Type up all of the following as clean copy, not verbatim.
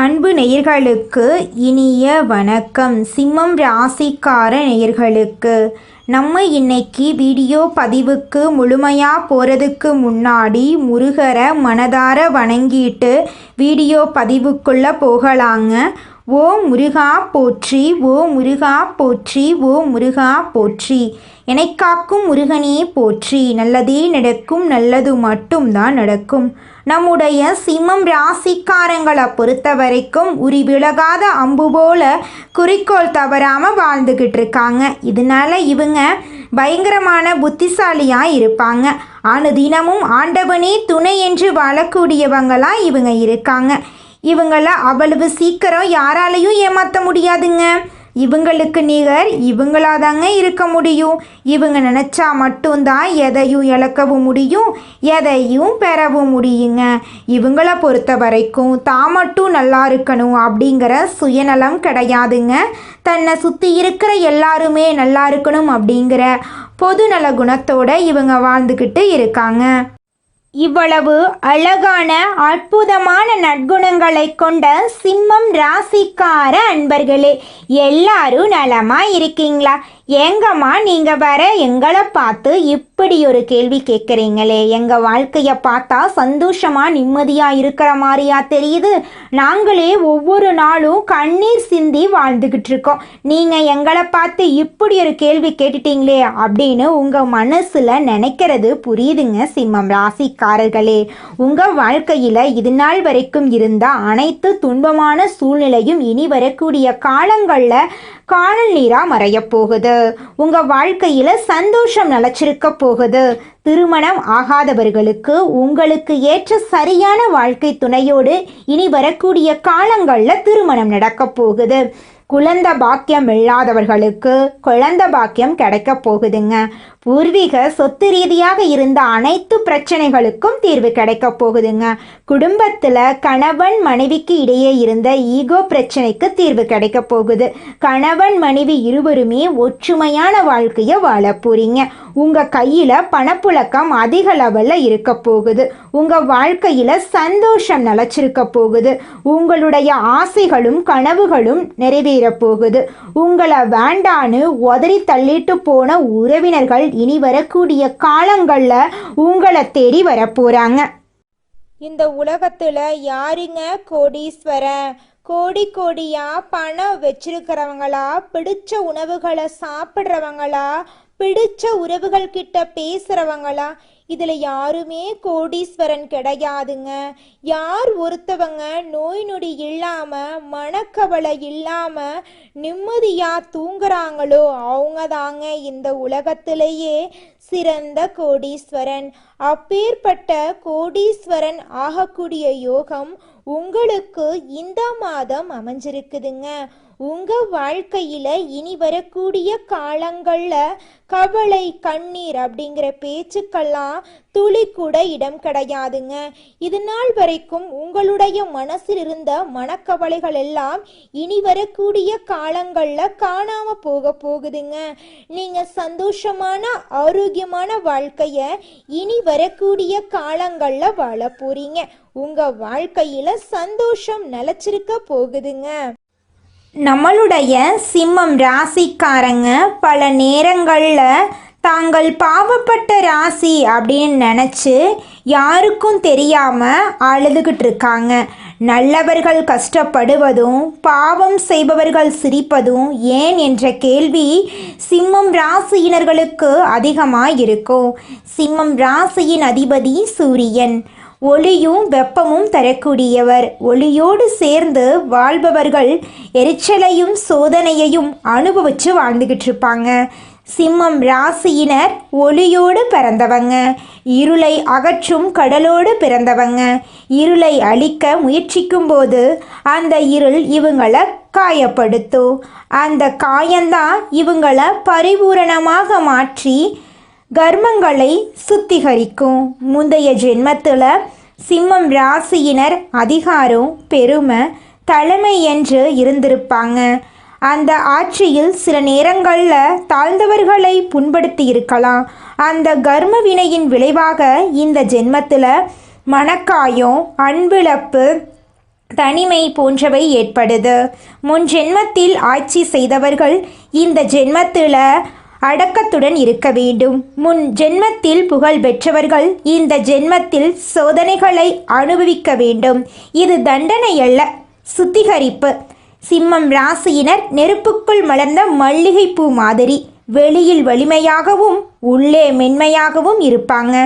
அன்பு நேயர்களுக்கு இனிய வணக்கம். சிம்மம் ராசிக்கார நேயர்களுக்கு நம்ம இன்னைக்கு வீடியோ பதிவுக்கு முழுமையாக போகிறதுக்கு முன்னாடி முருகரை மனதார வணங்கிட்டு வீடியோ பதிவுக்குள்ளே போகலாங்க. ஓ முருகா போற்றி, ஓ முருகா போற்றி, ஓ முருகா போற்றி. எனக்காக்கும் முருகனே போற்றி. நல்லதே நடக்கும், நல்லது மட்டும்தான் நடக்கும். நம்முடைய சிம்மம் ராசிக்காரங்களை பொறுத்த வரைக்கும் உரிவிலகாத அம்பு போல குறிக்கோள் தவறாமல் வாழ்ந்துக்கிட்டு இருக்காங்க. இதனால இவங்க பயங்கரமான புத்திசாலியாக இருப்பாங்க. அனுதினமும் ஆண்டவனே துணை என்று வாழக்கூடியவங்களாக இவங்க இருக்காங்க. இவங்கள அவ்வளவு சீக்கிரம் யாராலையும் ஏமாற்ற முடியாதுங்க. இவங்களுக்கு நிகர் இவங்களாதாங்க இருக்க முடியும். இவங்க நினச்சா மட்டும்தான் எதையும் இழக்கவும் முடியும், எதையும் பெறவும் முடியுங்க. இவங்களை பொறுத்த வரைக்கும் தான் மட்டும் நல்லா இருக்கணும் அப்படிங்கிற சுயநலம் கிடையாதுங்க. தன்னை சுற்றி இருக்கிற எல்லாருமே நல்லா இருக்கணும் அப்படிங்கிற பொதுநல குணத்தோட இவங்க வாழ்ந்துக்கிட்டு இருக்காங்க. இவ்வளவு அழகான அற்புதமான நற்குணங்களை கொண்ட சிம்மம் ராசிக்கார அன்பர்களே, எல்லாரும் நலமா இருக்கீங்களா? ஏங்கம்மா நீங்கள் வர எங்களை பார்த்து இப்படி ஒரு கேள்வி கேட்குறீங்களே? எங்கள் வாழ்க்கையை பார்த்தா சந்தோஷமாக நிம்மதியாக இருக்கிற மாதிரியா தெரியுது. நாங்களே ஒவ்வொரு நாளும் கண்ணீர் சிந்தி வாழ்ந்துக்கிட்டு இருக்கோம். நீங்கள் எங்களை பார்த்து இப்படி ஒரு கேள்வி கேட்டுட்டீங்களே அப்படின்னு உங்கள் மனசில் நினைக்கிறது புரியுதுங்க சிம்மம் ராசிக்காரர்களே. உங்கள் வாழ்க்கையில் இது நாள் வரைக்கும் இருந்த அனைத்து துன்பமான சூழ்நிலையும் இனி வரக்கூடிய காலங்களில் காணல் நீராக மறைய போகுது. உங்கள் வாழ்க்கையில் சந்தோஷம் நிலச்சிருக்க போகுது. திருமணம் ஆகாதவர்களுக்கு உங்களுக்கு ஏற்ற சரியான வாழ்க்கை துணையோடு இனி வரக்கூடிய காலங்களில் திருமணம் நடக்க போகுது. குழந்தை பாக்கியம் இல்லாதவர்களுக்கு குழந்தை பாக்கியம் கிடைக்க போகுதுங்க. பூர்வீக சொத்து ரீதியாக இருந்த அனைத்து பிரச்சனைகளுக்கும் தீர்வு கிடைக்க போகுதுங்க. குடும்பத்தில் கணவன் மனைவிக்கு இடையே இருந்த ஈகோ பிரச்சனைக்கு தீர்வு கிடைக்க போகுது. கணவன் மனைவி இருவருமே ஒற்றுமையான வாழ்க்கையை வாழ போறீங்க. உங்கள் கையில் பணப்புழக்கம் அதிக லெவலில் இருக்க போகுது. உங்கள் வாழ்க்கையில் சந்தோஷம் நிலச்சிருக்க போகுது. உங்களுடைய ஆசைகளும் கனவுகளும் நிறைவேற போகுது. உங்களை வேண்டான்னு உதறி தள்ளிட்டு போன உறவினர்கள் இனி வரக்கூடிய காலங்கள்ல உங்களை தேடி வர போறாங்க. இந்த உலகத்துல யாருங்க கோடீஸ்வரன்? கோடி கோடியா பணம் வச்சிருக்கிறவங்களா, பிடிச்ச உணவுகளை சாப்பிட்றவங்களா, பிடிச்ச உறவுகள் கிட்ட பேசுறவங்களா? இதில் யாருமே கோடீஸ்வரன் கிடையாதுங்க. யார் ஒருத்தவங்க நோய் நொடி இல்லாமல் மனக்கவலை இல்லாமல் நிம்மதியாக தூங்குறாங்களோ அவங்க தாங்க இந்த உலகத்திலேயே சிறந்த கோடீஸ்வரன். அப்பேற்பட்ட கோடீஸ்வரன் ஆகக்கூடிய யோகம் உங்களுக்கு இந்த மாதம் அமைஞ்சிருக்குதுங்க. உங்க வாழ்க்கையில இனி வரக்கூடிய காலங்கள்ல கவலை கண்ணீர் அப்படிங்கிற பேச்சுக்கெல்லாம் துளி கூட இடம் கிடையாதுங்க. இது நாள் வரைக்கும் உங்களுடைய மனசில் இருந்த மனக்கவலைகள் எல்லாம் இனி வரக்கூடிய காலங்கள்ல காணாம போகுதுங்க. நீங்க சந்தோஷமான ஆரோக்கியமான வாழ்க்கைய இனி வரக்கூடிய காலங்கள்ல வாழ போறீங்க. உங்க வாழ்க்கையில சந்தோஷம் நிலைச்சிருக்க போகுதுங்க. நம்மளுடைய சிம்மம் ராசிக்காரங்க பல நேரங்களில் தாங்கள் பாவப்பட்ட ராசி அப்படின்னு நினச்சி யாருக்கும் தெரியாமல் அழுதுகிட்டு இருக்காங்க. நல்லவர்கள் கஷ்டப்படுவதும் பாவம் செய்பவர்கள் சிரிப்பதும் ஏன் என்ற கேள்வி சிம்மம் ராசியினர்களுக்கு அதிகமாக இருக்கும். சிம்மம் ராசியின் அதிபதி சூரியன். ஒளியும் வெப்பமும் தரக்கூடியவர். ஒளியோடு சேர்ந்து வாழ்பவர்கள் எரிச்சலையும் சோதனையையும் அனுபவித்து வாழ்ந்துக்கிட்டு இருப்பாங்க. சிம்மம் ராசியினர் ஒளியோடு பிறந்தவங்க. இருளை அகற்றும் கடலோடு பிறந்தவங்க. இருளை அழிக்க முயற்சிக்கும் போது அந்த இருள் இவங்களை காயப்படுத்தும். அந்த காயந்தான் இவங்களை பரிபூரணமாக மாற்றி கர்மங்களை சுத்திகரிக்கும். முந்தைய ஜென்மத்தில் சிம்மம் ராசியினர் அதிகாரம், பெருமை, தலைமை என்று இருந்திருப்பாங்க. அந்த ஆட்சியில் சில நேரங்களில் தாழ்ந்தவர்களை புண்படுத்தி இருக்கலாம். அந்த கர்ம வினையின் விளைவாக இந்த ஜென்மத்தில் மனக்காயம், அன்பிழப்பு, தனிமை போன்றவை ஏற்படுது. முன் ஜென்மத்தில் ஆட்சி செய்தவர்கள் இந்த ஜென்மத்தில் அடக்கத்துடன் இருக்க வேண்டும். முன் ஜென்மத்தில் புகழ் பெற்றவர்கள் இந்த ஜென்மத்தில் சோதனைகளை அனுபவிக்க வேண்டும். இது தண்டனை அல்ல, சுத்திகரிப்பு. சிம்மம் ராசியினர் நெருப்புக்குள் மலர்ந்த மல்லிகைப்பூ மாதிரி வெளியில் வலிமையாகவும் உள்ளே மென்மையாகவும் இருப்பாங்க.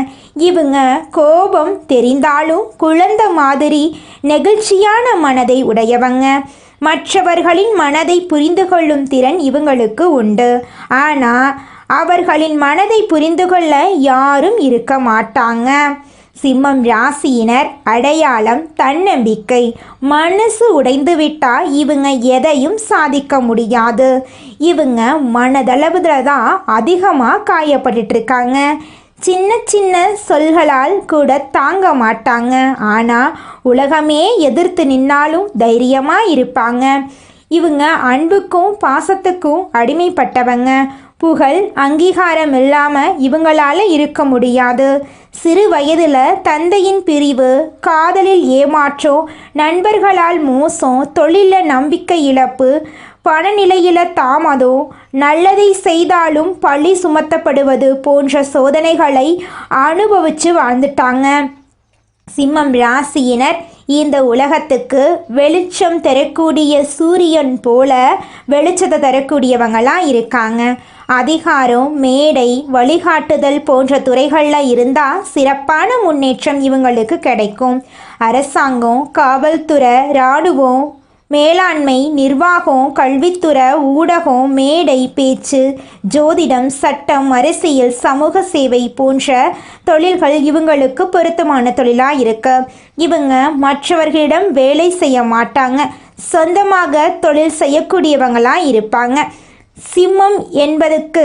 இவங்க கோபம் தெரிந்தாலும் குழந்தை மாதிரி நெகிழ்ச்சியான மனதை உடையவங்க. மற்றவர்களின் மனதை புரிந்து கொள்ளும் திறன் இவங்களுக்கு உண்டு. ஆனால் அவர்களின் மனதை புரிந்து கொள்ள யாரும் இருக்க மாட்டாங்க. சிம்மம் ராசியினர் அடையாளம் தன்னம்பிக்கை. மனசு உடைந்து விட்டால் இவங்க எதையும் சாதிக்க முடியாது. இவங்க மனதளவுல தான் அதிகமாக காயப்பட்டுருக்காங்க. சின்ன சின்ன சொல்களால் கூட தாங்க மாட்டாங்க. ஆனால் உலகமே எதிர்த்து நின்னாலும் தைரியமாக இருப்பாங்க. இவங்க அன்புக்கும் பாசத்துக்கும் அடிமைப்பட்டவங்க. புகழ் அங்கீகாரம் இல்லாமல் இவங்களால இருக்க முடியாது. சிறு வயதில் தந்தையின் பிரிவு, காதலில் ஏமாற்றம், நண்பர்களால் மோசம், தொழிலில் நம்பிக்கை இழப்பு, பணநிலையில் தாமதம், நல்லதை செய்தாலும் பழி சுமத்தப்படுவது போன்ற சோதனைகளை அனுபவித்து வாழ்ந்துட்டாங்க. சிம்மம் ராசியினர் இந்த உலகத்துக்கு வெளிச்சம் தரக்கூடிய சூரியன் போல வெளிச்சத்தை தரக்கூடியவங்களாக இருக்காங்க. அதிகாரம், மேடை, வழிகாட்டுதல் போன்ற துறைகளில் இருந்தால் சிறப்பான முன்னேற்றம் இவங்களுக்கு கிடைக்கும். அரசாங்கம், காவல்துறை, இராணுவம், மேலாண்மை, நிர்வாகம், கல்வித்துறை, ஊடகம், மேடை பேச்சு, ஜோதிடம், சட்டம், அரசியல், சமூக சேவை போன்ற தொழில்கள் இவங்களுக்கு பொருத்தமான தொழிலாக இருக்கு. இவங்க மற்றவர்களிடம் வேலை செய்ய மாட்டாங்க, சொந்தமாக தொழில் செய்யக்கூடியவங்களாக இருப்பாங்க. சிம்மம் என்பதுக்கு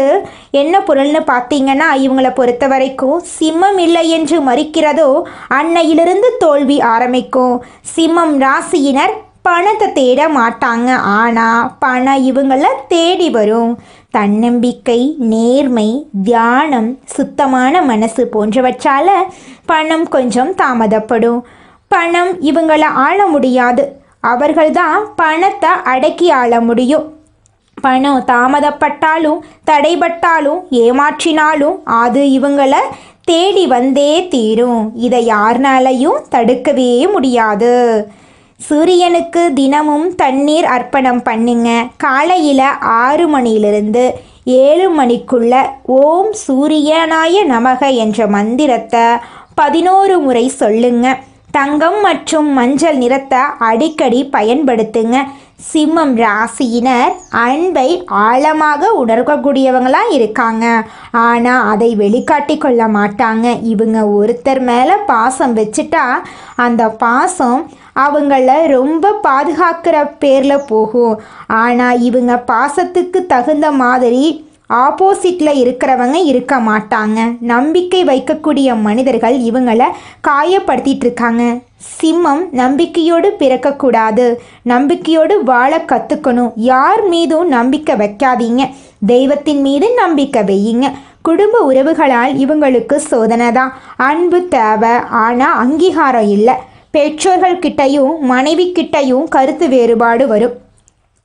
என்ன பொருள்னு பார்த்தீங்கன்னா, இவங்களை பொறுத்த வரைக்கும் சிம்மம் இல்லை என்று மறுக்கிறதோ அன்னையிலிருந்து தோல்வி ஆரம்பிக்கும். சிம்மம் ராசியினர் பணத்தை தேட மாட்டாங்க, ஆனால் பணம் இவங்கள தேடி வரும். தன்னம்பிக்கை, நேர்மை, தியானம், சுத்தமான மனசு போன்றவற்றால் பணம் கொஞ்சம் தாமதப்படும். பணம் இவங்களை ஆள முடியாது, அவர்கள்தான் பணத்தை அடக்கி ஆள முடியும். பணம் தாமதப்பட்டாலும் தடைபட்டாலும் ஏமாற்றினாலும் அது இவங்களை தேடி வந்தே தீரும். இதை யாருனாலையும் தடுக்கவே முடியாது. சூரியனுக்கு தினமும் தண்ணீர் அர்ப்பணம் பண்ணுங்க. காலையில் 6 மணியிலிருந்து 7 மணிக்குள்ள ஓம் சூரியனாய நமக என்ற மந்திரத்தை 11 முறை சொல்லுங்க. தங்கம் மற்றும் மஞ்சள் நிறத்தை அடிக்கடி பயன்படுத்துங்க. சிம்மம் ராசியினர் அன்பை ஆழமாக உணர்கக்கூடியவங்களாக இருக்காங்க, ஆனால் அதை வெளிக்காட்டி கொள்ள மாட்டாங்க. இவங்க ஒருத்தர் மேலே பாசம் வச்சுட்டா அந்த பாசம் அவங்கள ரொம்ப பாதுகாக்கிற பேரில் போகும். ஆனால் இவங்க பாசத்துக்கு தகுந்த மாதிரி ஆப்போசிட்டில் இருக்கிறவங்க இருக்க மாட்டாங்க. நம்பிக்கை வைக்கக்கூடிய மனிதர்கள் இவங்களை காயப்படுத்திட்டு இருக்காங்க. சிம்மம் நம்பிக்கையோடு பிறக்கக்கூடாது, நம்பிக்கையோடு வாழ கற்றுக்கணும். யார் மீதும் நம்பிக்கை வைக்காதீங்க, தெய்வத்தின் மீது நம்பிக்கை வையுங்க. குடும்ப உறவுகளால் இவங்களுக்கு சோதனை தான். அன்பு தேவை, ஆனால் அங்கீகாரம் இல்லை. பெற்றோர்கள் கிட்டையும் மனைவி கிட்டையும் கருத்து வேறுபாடு வரும்.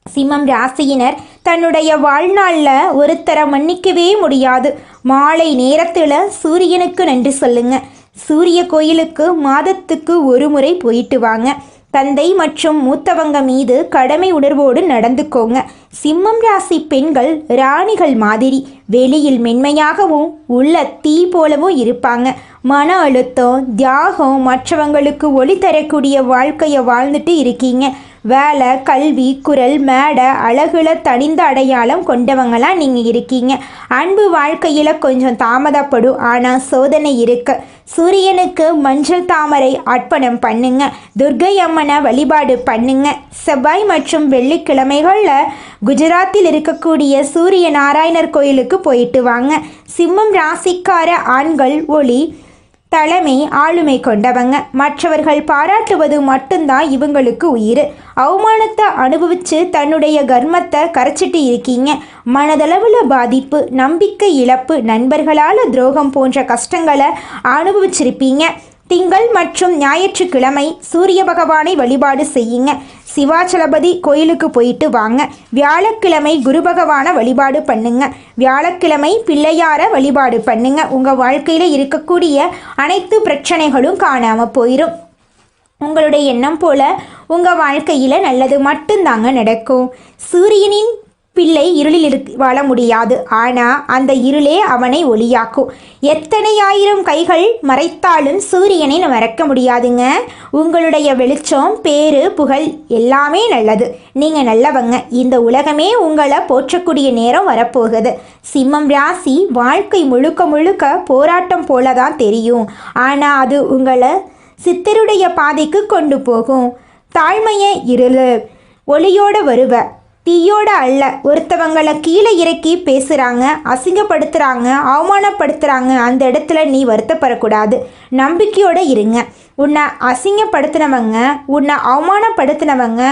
சிம்மம் ராசியினர் தன்னுடைய வாழ்நாளில் ஒருத்தரை மன்னிக்கவே முடியாது. மாலை நேரத்தில் சூரியனுக்கு நன்றி சொல்லுங்க. சூரிய கோயிலுக்கு மாதத்துக்கு 1 முறை போயிட்டு வாங்க. தந்தை மற்றும் மூத்தவங்க மீது கடமை உணர்வோடு நடந்துக்கோங்க. சிம்மம் ராசி பெண்கள் ராணிகள் மாதிரி வெளியில் மென்மையாகவும் உள்ள தீ போலவும் இருப்பாங்க. மன அழுத்தம், தியாகம், மற்றவங்களுக்கு ஒளி தரக்கூடிய வாழ்க்கையை வாழ்ந்துட்டு இருக்கீங்க. வேலை, கல்வி, குரல், மேடை, அழகுல தனிந்த அடையாளம் கொண்டவங்களாம் நீங்கள் இருக்கீங்க. அன்பு வாழ்க்கையில் கொஞ்சம் தாமதப்படும், ஆனால் சோதனை இருக்கு. சூரியனுக்கு மஞ்சள் தாமரை அர்ப்பணம் பண்ணுங்க. துர்க்கை அம்மனை வழிபாடு பண்ணுங்க. செவ்வாய் மற்றும் வெள்ளிக்கிழமைகளில் குஜராத்தில் இருக்கக்கூடிய சூரிய நாராயணர் கோயிலுக்கு போயிட்டு வாங்க. சிம்மம் ராசிக்கார ஆண்கள் ஒளி, தலைமை, ஆளுமை கொண்டவங்க. மற்றவர்கள் பாராட்டுவது மட்டும்தான் இவங்களுக்கு உயிர். அவமானத்தை அனுபவித்து தன்னுடைய கர்மத்தை கரைச்சிட்டு இருக்கீங்க. மனதளவில் பாதிப்பு, நம்பிக்கை இழப்பு, நண்பர்களால் துரோகம் போன்ற கஷ்டங்களை அனுபவிச்சிருப்பீங்க. திங்கள் மற்றும் ஞாயிற்றுக்கிழமை சூரிய பகவானை வழிபாடு செய்யுங்க. சிவாச்சலபதி கோயிலுக்கு போயிட்டு வாங்க. வியாழக்கிழமை குரு பகவானை வழிபாடு பண்ணுங்க. வியாழக்கிழமை பிள்ளையார வழிபாடு பண்ணுங்க. உங்கள் வாழ்க்கையில் இருக்கக்கூடிய அனைத்து பிரச்சனைகளும் காணாமல் போயிடும். உங்களுடைய எண்ணம் போல உங்கள் வாழ்க்கையில் நல்லது மட்டும்தாங்க நடக்கும். சூரியனின் பிள்ளை இருளில் வாழ முடியாது, ஆனால் அந்த இருளே அவனை ஒளியாக்கும். எத்தனை ஆயிரம் கைகள் மறைத்தாலும் சூரியனை மறைக்க முடியாதுங்க. உங்களுடைய வெளிச்சம், பேரு, புகழ் எல்லாமே நல்லது. நீங்கள் நல்லவங்க. இந்த உலகமே உங்களை போற்றக்கூடிய நேரம் வரப்போகுது. சிம்மம் ராசி வாழ்க்கை முழுக்க முழுக்க போராட்டம் போல தான் தெரியும், ஆனால் அது உங்களை சித்தருடைய பாதைக்கு கொண்டு போகும். தாழ்மையை இருளு, ஒளியோட வருவ, தீயோட அல்ல. ஒருத்தவங்களை கீழே இறக்கி பேசுகிறாங்க, அசிங்கப்படுத்துகிறாங்க, அவமானப்படுத்துகிறாங்க. அந்த இடத்துல நீ வருத்தப்படக்கூடாது. நம்பிக்கையோடு இருங்க. உன்னை அசிங்கப்படுத்தினவங்க, உன்னை அவமானப்படுத்தினவங்க,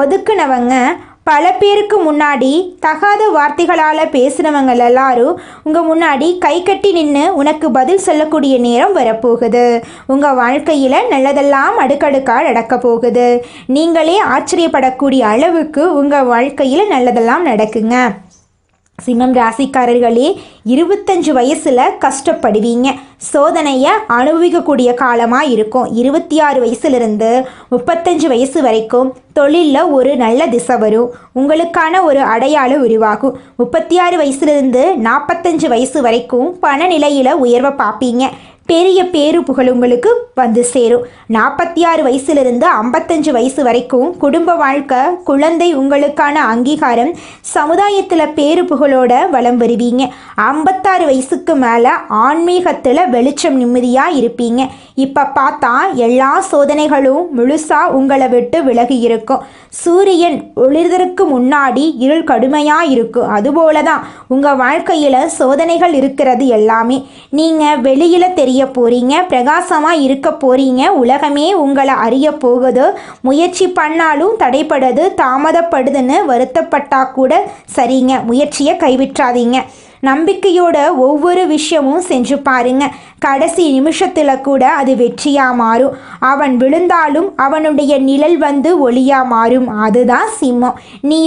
ஒதுக்குனவங்க, பல பேருக்கு முன்னாடி தகாத வார்த்தைகளால் பேசினவங்க எல்லாரும் உங்கள் முன்னாடி கை கட்டி நின்று உனக்கு பதில் சொல்லக்கூடிய நேரம் வரப்போகுது. உங்கள் வாழ்க்கையில் நல்லதெல்லாம் அடுக்கடுக்காக நடக்க போகுது. நீங்களே ஆச்சரியப்படக்கூடிய அளவுக்கு உங்கள் வாழ்க்கையில் நல்லதெல்லாம் நடக்குங்க. சிம்மம் ராசிக்காரர்களே, 25 வயசில் கஷ்டப்படுவீங்க. சோதனையை அனுபவிக்கக்கூடிய காலமாக இருக்கும். 26 வயசுலேருந்து 35 வயசு வரைக்கும் தொழிலில் ஒரு நல்ல திசை வரும். உங்களுக்கான ஒரு அடையாளம் உருவாகும். 36 வயசுலேருந்து 45 வயசு வரைக்கும் பண நிலையில் உயர்வை பார்ப்பீங்க. பெரிய பேரு புகழ் உங்களுக்கு வந்து சேரும். 46 வயசுலேருந்து 55 வயசு வரைக்கும் குடும்ப வாழ்க்கை, குழந்தை, உங்களுக்கான அங்கீகாரம், சமுதாயத்தில் பேரு புகழோட வலம் வருவீங்க. 56 வயசுக்கு மேலே ஆன்மீகத்தில் வெளிச்சம் நிம்மதியாக இருப்பீங்க. இப்போ பார்த்தா எல்லா சோதனைகளும் முழுசாக உங்களை விட்டு விலகி இருக்கும். சூரியன் ஒளிர்வதற்கு முன்னாடி இருள் கடுமையாக இருக்கும். அதுபோல தான் உங்கள் வாழ்க்கையில் சோதனைகள் இருக்கிறது எல்லாமே. நீங்கள் வெளியில் தெரிய போறீங்க, பிரகாசமாக இருக்க போறீங்க. உலகமே உங்களை அறிய போகுது. முயற்சி பண்ணாலும் தடைப்படுது, தாமதப்படுதுன்னு வருத்தப்பட்டா கூட சரிங்க, முயற்சியை கைவிட்றாதீங்க. நம்பிக்கையோட ஒவ்வொரு விஷயமும் செஞ்சு பாருங்க. கடைசி நிமிஷத்தில் கூட அது வெற்றியாக மாறும். அவன் விழுந்தாலும் அவனுடைய நிழல் வந்து ஒளியாக மாறும். அதுதான் சிம்மம். நீ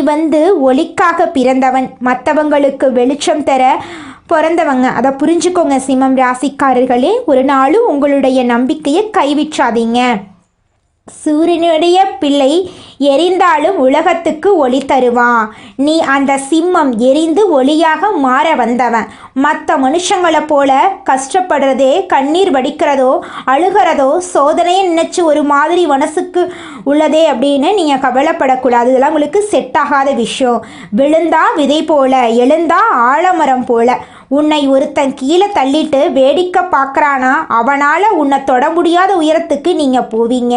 ஒளிக்காக பிறந்தவன், மற்றவங்களுக்கு வெளிச்சம் தர பிறந்தவங்க. அதை புரிஞ்சுக்கோங்க சிம்மம் ராசிக்காரர்களே. ஒரு நாளும் உங்களுடைய நம்பிக்கையை கைவிட்றாதீங்க. சூரியனுடைய பிள்ளை எரிந்தாலும் உலகத்துக்கு ஒளி தருவான். நீ அந்த சிம்மம் எரிந்து ஒளியாக மாற வந்தவன். மற்ற மனுஷங்களை போல கஷ்டப்படுறதே, கண்ணீர் வடிக்கிறதோ, அழுகிறதோ, சோதனையை நினச்சி ஒரு மாதிரி மனசுக்கு உள்ளதே அப்படின்னு நீங்கள் கவலைப்படக்கூடாது. இதெல்லாம் உங்களுக்கு செட் ஆகாத விஷயம். விழுந்தா விதை போல, எழுந்தா ஆலமரம் போல. உன்னை ஒருத்தன் கீழே தள்ளிட்டு வேடிக்கை பார்க்குறானா, அவனால் உன்னை தொட முடியாத உயரத்துக்கு நீங்கள் போவீங்க.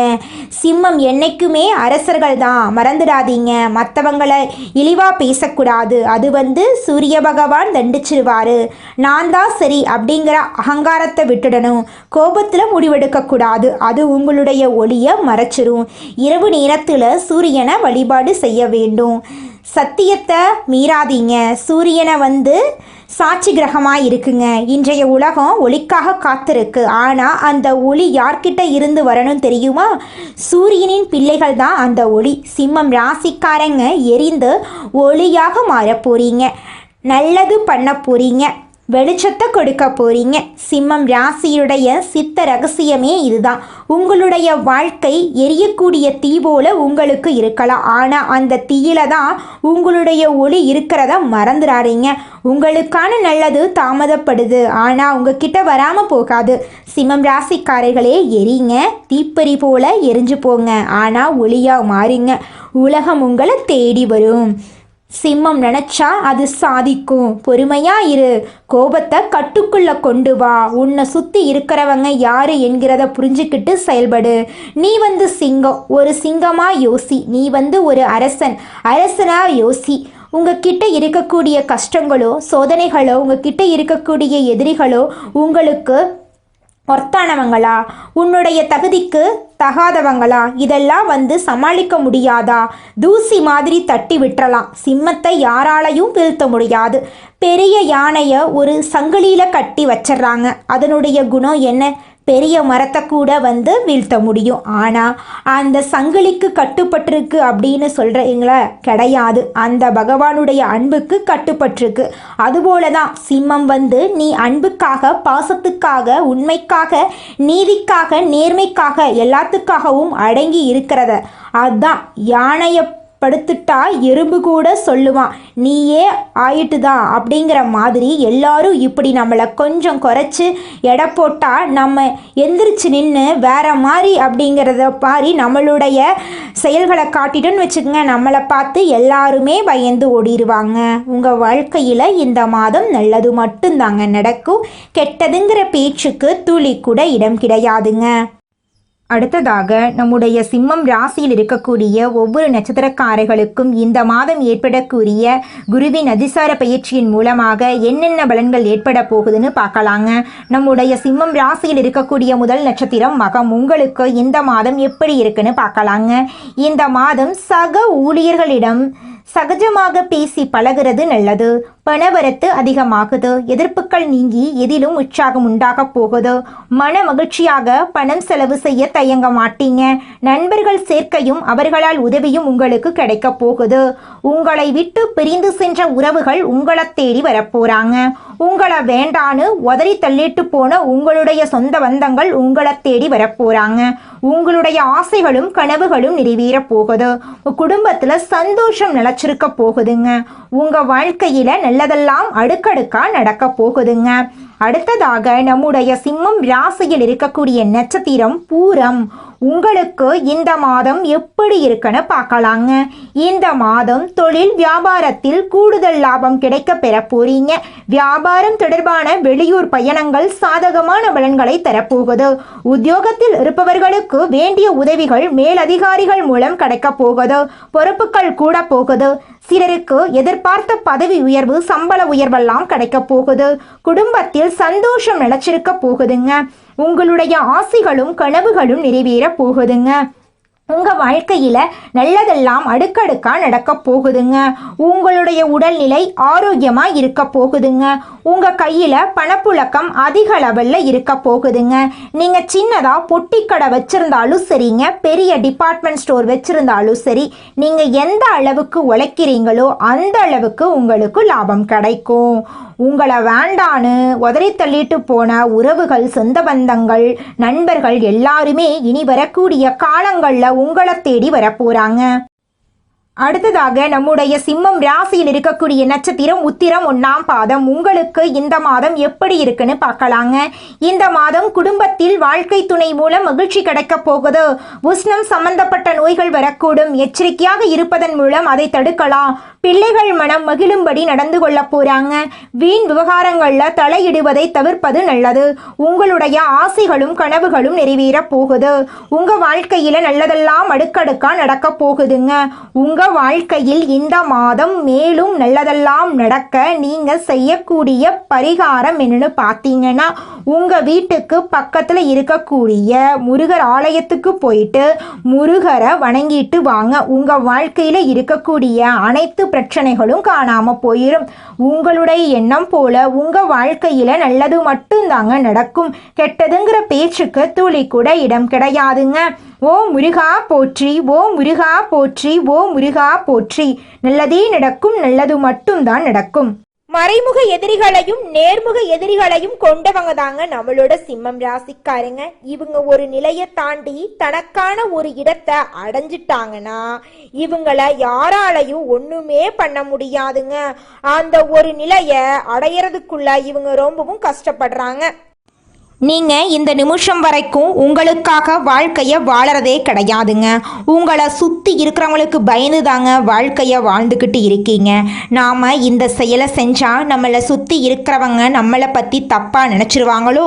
சிம்மம் என்னைக்குமே அரசர்கள் தான், மறந்துடாதீங்க. மற்றவங்களை இழிவாக பேசக்கூடாது. அது சூரிய பகவான் தண்டிச்சிருவாரு. நான் தான் சரி அப்படிங்கிற அகங்காரத்தை விட்டுடணும். கோபத்தில் முடிவெடுக்கக்கூடாது. அது உங்களுடைய ஒளியை மறைச்சிரும். இரவு நேரத்தில் சூரியனை வழிபாடு செய்ய வேண்டும். சத்தியத்தை மீறாதீங்க. சூரியனை சாட்சி கிரகமாக இருக்குங்க. இன்றைய உலகம் ஒளிக்காக காத்திருக்கு. ஆனால் அந்த ஒளி யார்கிட்ட இருந்து வரணும் தெரியுமா? சூரியனின் பிள்ளைகள் தான் அந்த ஒளி. சிம்மம் ராசிக்காரங்க எரிந்து ஒளியாக மாற போறீங்க. நல்லது பண்ண போறீங்க. வெளிச்சத்தை கொடுக்க போறீங்க. சிம்மம் ராசியுடைய சித்த ரகசியமே இதுதான். உங்களுடைய வாழ்க்கை எரியக்கூடிய தீ போல உங்களுக்கு இருக்கலாம். ஆனால் அந்த தீயில தான் உங்களுடைய ஒளி இருக்கிறத மறந்துடாதீங்க. உங்களுக்கான நல்லது தாமதப்படுது, ஆனால் உங்ககிட்ட வராமல் போகாது. சிம்மம் ராசிக்காரர்களே, எரிங்க. தீப்பறி போல எரிஞ்சு போங்க. ஆனால் ஒளியாக மாறுங்க. உலகம் உங்களை தேடி வரும். சிம்மம் நினச்சா அது சாதிக்கும். பொறுமையா இரு. கோபத்தை கட்டுக்குள்ள கொண்டு வா. உன்னை சுற்றி இருக்கிறவங்க யாரு என்கிறத புரிஞ்சுக்கிட்டு செயல்படு. நீ சிங்கம். ஒரு சிங்கமா யோசி. நீ ஒரு அரசனா யோசி. உங்ககிட்ட இருக்கக்கூடிய கஷ்டங்களோ, சோதனைகளோ, உங்ககிட்ட இருக்கக்கூடிய எதிரிகளோ உங்களுக்கு ஒர்த்தானவங்களா, உன்னுடைய தகுதிக்கு தகாதவங்களா, இதெல்லாம் சமாளிக்க முடியாதா? தூசி மாதிரி தட்டி விட்டுறலாம். சிம்மத்தை யாராலையும் வீழ்த்த முடியாது. பெரிய யானையை ஒரு சங்கிலியில் கட்டி வச்சிட்றாங்க. அதனுடைய குணம் என்ன? பெரிய மரத்தை கூட வந்து வீழ்த்த முடியும். ஆனால் அந்த சங்கிலிக்கு கட்டுப்பட்டிருக்கு அப்படின்னு சொல்கிறீங்களா? கிடையாது. அந்த பகவானுடைய அன்புக்கு கட்டுப்பட்டிருக்கு. அதுபோல தான் சிம்மம் வந்து நீ அன்புக்காக, பாசத்துக்காக, உண்மைக்காக, நீதிக்காக, நேர்மைக்காக எல்லாத்துக்காகவும் அடங்கி இருக்கிறத. அதுதான் யானையை படுத்துட்டா எறும்பு கூட சொல்லுவான் நீயே ஆயிட்டுதான் அப்படிங்கிற மாதிரி. எல்லாரும் இப்படி நம்மளை கொஞ்சம் குறைச்சி எடை போட்டால் நம்ம எந்திரிச்சு நின்று வேற மாதிரி அப்படிங்கிறத மாதிரி நம்மளுடைய செயல்களை காட்டிட்டோன்னு வச்சுக்கோங்க, நம்மளை பார்த்து எல்லாருமே பயந்து ஓடிடுவாங்க. உங்கள் வாழ்க்கையில் இந்த மாதம் நல்லது மட்டும்தாங்க நடக்கும். கெட்டதுங்கிற பேச்சுக்கு துளி கூட இடம் கிடையாதுங்க. அடுத்ததாக நம்முடைய சிம்மம் ராசியில் இருக்கக்கூடிய ஒவ்வொரு நட்சத்திரக்காரர்களுக்கும் இந்த மாதம் ஏற்படக்கூடிய குருவின் அதிசார பயிற்சியின் மூலமாக என்னென்ன பலன்கள் ஏற்பட போகுதுன்னு பார்க்கலாங்க. நம்முடைய சிம்மம் ராசியில் இருக்கக்கூடிய முதல் நட்சத்திரம் மகம். உங்களுக்கு இந்த மாதம் எப்படி இருக்குன்னு பார்க்கலாங்க. இந்த மாதம் சக ஊழியர்களிடம் சகஜமாக பேசி பழகிறது நல்லது. பணவரத்து அதிகமாகுது. எதிர்ப்புகள் நீங்கி எதிலும் உற்சாகம் உண்டாக போகுது. மன மகிழ்ச்சியாக பணம் செலவு செய்ய தயங்க மாட்டீங்க. நண்பர்கள் சேர்க்கையும் அவர்களால் உதவியும் உங்களுக்கு கிடைக்க போகுது. உங்களை விட்டு பிரிந்து சென்ற உறவுகள் உங்களை தேடி வரப்போறாங்க. உங்களை வேண்டான்னு உதறி தள்ளிட்டு போன உங்களுடைய சொந்த பந்தங்கள் உங்களை தேடி வரப்போறாங்க. உங்களுடைய ஆசைகளும் கனவுகளும் நிறைவேற போகுது. குடும்பத்துல சந்தோஷம் நிலைச்சிருக்க போகுதுங்க. உங்க வாழ்க்கையில நல்லதெல்லாம் அடுக்கடுக்கா நடக்க போகுதுங்க. அடுத்ததாக நம்முடைய சிம்மம் ராசியில் இருக்கக்கூடிய நட்சத்திரம் பூரம். உங்களுக்கு இந்த மாதம் எப்படி இருக்குன்னு பார்க்கலாங்க. இந்த மாதம் தொழில் வியாபாரத்தில் கூடுதல் லாபம் கிடைக்க பெற போறீங்க. வியாபாரம் தொடர்பான வெளியூர் பயணங்கள் சாதகமான பலன்களை தரப்போகுது. உத்தியோகத்தில் இருப்பவர்களுக்கு வேண்டிய உதவிகள் மேலதிகாரிகள் மூலம் கிடைக்க போகுது. பொறுப்புகள் கூட போகுது. சிலருக்கு எதிர்பார்த்த பதவி உயர்வு, சம்பள உயர்வெல்லாம் கிடைக்க போகுது. குடும்பத்தில் சந்தோஷம் நிலைச்சிருக்க போகுதுங்க. உங்களுடைய ஆசைகளும் கனவுகளும் நிறைவேற போகுதுங்க. உங்க வாழ்க்கையில நல்லதெல்லாம் அடுக்கடுக்கா நடக்க போகுதுங்க. உங்களுடைய உடல்நிலை ஆரோக்கியமா இருக்க போகுதுங்க. உங்க கையில பணப்புழக்கம் அதிக லெவல்ல இருக்க போகுதுங்க. நீங்க சின்னதா பொட்டி கடை வச்சிருந்தாலும் சரிங்க, பெரிய டிபார்ட்மெண்ட் ஸ்டோர் வச்சிருந்தாலும் சரி, நீங்க எந்த அளவுக்கு உழைக்கிறீங்களோ அந்த அளவுக்கு உங்களுக்கு லாபம் கிடைக்கும். உங்களை வேண்டான்னு உதறி தள்ளிட்டு போன உறவுகள், சொந்த பந்தங்கள், நண்பர்கள் எல்லாருமே இனி வரக்கூடிய காலங்களில் உங்களை தேடி வரப்போறாங்க. அடுத்ததாக நம்முடைய சிம்மம் ராசியில் இருக்கக்கூடிய நட்சத்திரம் உத்திரம் 1ஆம் பாதம். உங்களுக்கு இந்த மாதம் எப்படி இருக்குன்னு பார்க்கலாங்க. இந்த மாதம் குடும்பத்தில் வாழ்க்கை துணை மூலம் மகிழ்ச்சி கிடைக்க போகுது. உஷ்ணம் சம்பந்தப்பட்ட நோய்கள் வரக்கூடும். எச்சரிக்கையாக இருப்பதன் மூலம் அதை தடுக்கலாம். பிள்ளைகள் மனம் மகிழும்படி நடந்து கொள்ள போறாங்க. வீண் விவகாரங்கள்ல தலையிடுவதை தவிர்ப்பது நல்லது. உங்களுடைய ஆசைகளும் கனவுகளும் நிறைவேற போகுது. உங்க வாழ்க்கையில நல்லதெல்லாம் அடுக்கடுக்கா நடக்க போகுதுங்க. உங்க வாழ்க்கையில் இந்த மாதம் மேலும் நல்லதெல்லாம் நடக்க நீங்க செய்யக்கூடிய பரிகாரம் என்னன்னு பார்த்தீங்கன்னா, உங்க வீட்டுக்கு பக்கத்துல இருக்கக்கூடிய முருகர் ஆலயத்துக்கு போயிட்டு முருகரை வணங்கிட்டு வாங்க. உங்க வாழ்க்கையில இருக்கக்கூடிய அனைத்து பிரச்சனைகளும் காணாம போயிடும். உங்களுடைய எண்ணம் போல உங்க வாழ்க்கையில நல்லது மட்டும்தாங்க நடக்கும். கெட்டதுங்கிற பேச்சுக்கு துளி கூட இடம் கிடையாதுங்க. ஓ முருகா போற்றி, ஓ முருகா போற்றி, ஓ முருகா போற்றி. நல்லதே நடக்கும், நல்லது மட்டும்தான் நடக்கும். மறைமுக எதிரிகளையும் நேர்முக எதிரிகளையும் கொண்டவங்க தாங்க நம்மளோட சிம்மம் ராசிக்காரங்க. இவங்க ஒரு நிலையை தாண்டி தனக்கான ஒரு இடத்தை அடைஞ்சிட்டாங்கன்னா இவங்கள யாராலையும் ஒண்ணுமே பண்ண முடியாதுங்க. அந்த ஒரு நிலையை அடையறதுக்குள்ள இவங்க ரொம்பவும் கஷ்டப்படுறாங்க. நீங்கள் இந்த நிமிஷம் வரைக்கும் உங்களுக்காக வாழ்க்கையை வாழறதே கிடையாதுங்க. உங்களை சுற்றி இருக்கிறவங்களுக்கு பயந்து தாங்க வாழ்க்கையை வாழ்ந்துக்கிட்டு இருக்கீங்க. நாம் இந்த செயலை செஞ்சால் நம்மளை சுற்றி இருக்கிறவங்க நம்மளை பற்றி தப்பாக நினச்சிருவாங்களோ,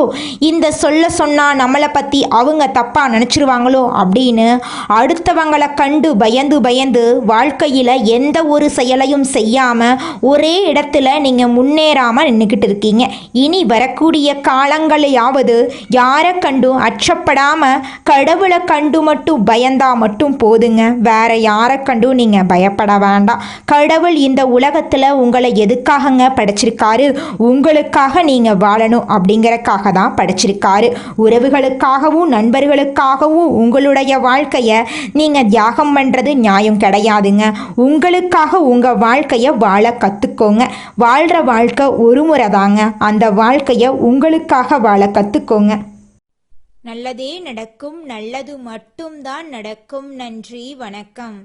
இந்த சொன்னால் நம்மளை பற்றி அவங்க தப்பாக நினச்சிருவாங்களோ அப்படின்னு அடுத்தவங்களை கண்டு பயந்து பயந்து வாழ்க்கையில் எந்த ஒரு செயலையும் செய்யாமல் ஒரே இடத்துல நீங்கள் முன்னேறாமல் நின்றுக்கிட்டு இருக்கீங்க. இனி வரக்கூடிய காலங்களையாவது அதாவது யாரை கண்டும் அச்சப்படாம கடவுளை கண்டு மட்டும் பயந்தா மட்டும் போதுங்க. வேற யாரை கண்டும் நீங்க பயப்பட வேண்டாம். கடவுள் இந்த உலகத்துல உங்களை எதுக்காகங்க படைச்சிருக்காரு? உங்களுக்காக நீங்க வாழணும் அப்படிங்கறக்காக தான் படைச்சிருக்காரு. உறவுகளுக்காகவும் நண்பர்களுக்காகவும் உங்களுடைய வாழ்க்கையை நீங்க தியாகம் பண்றது நியாயம் கிடையாதுங்க. உங்களுக்காக உங்க வாழ்க்கையை வாழ கத்துக்கோங்க. வாழ்ற வாழ்க்கை ஒரு முறை தாங்க. அந்த வாழ்க்கையை உங்களுக்காக வாழ கத்துக்கோங்க. நல்லதே நடக்கும். நல்லது மட்டும்தான் நடக்கும். நன்றி, வணக்கம்.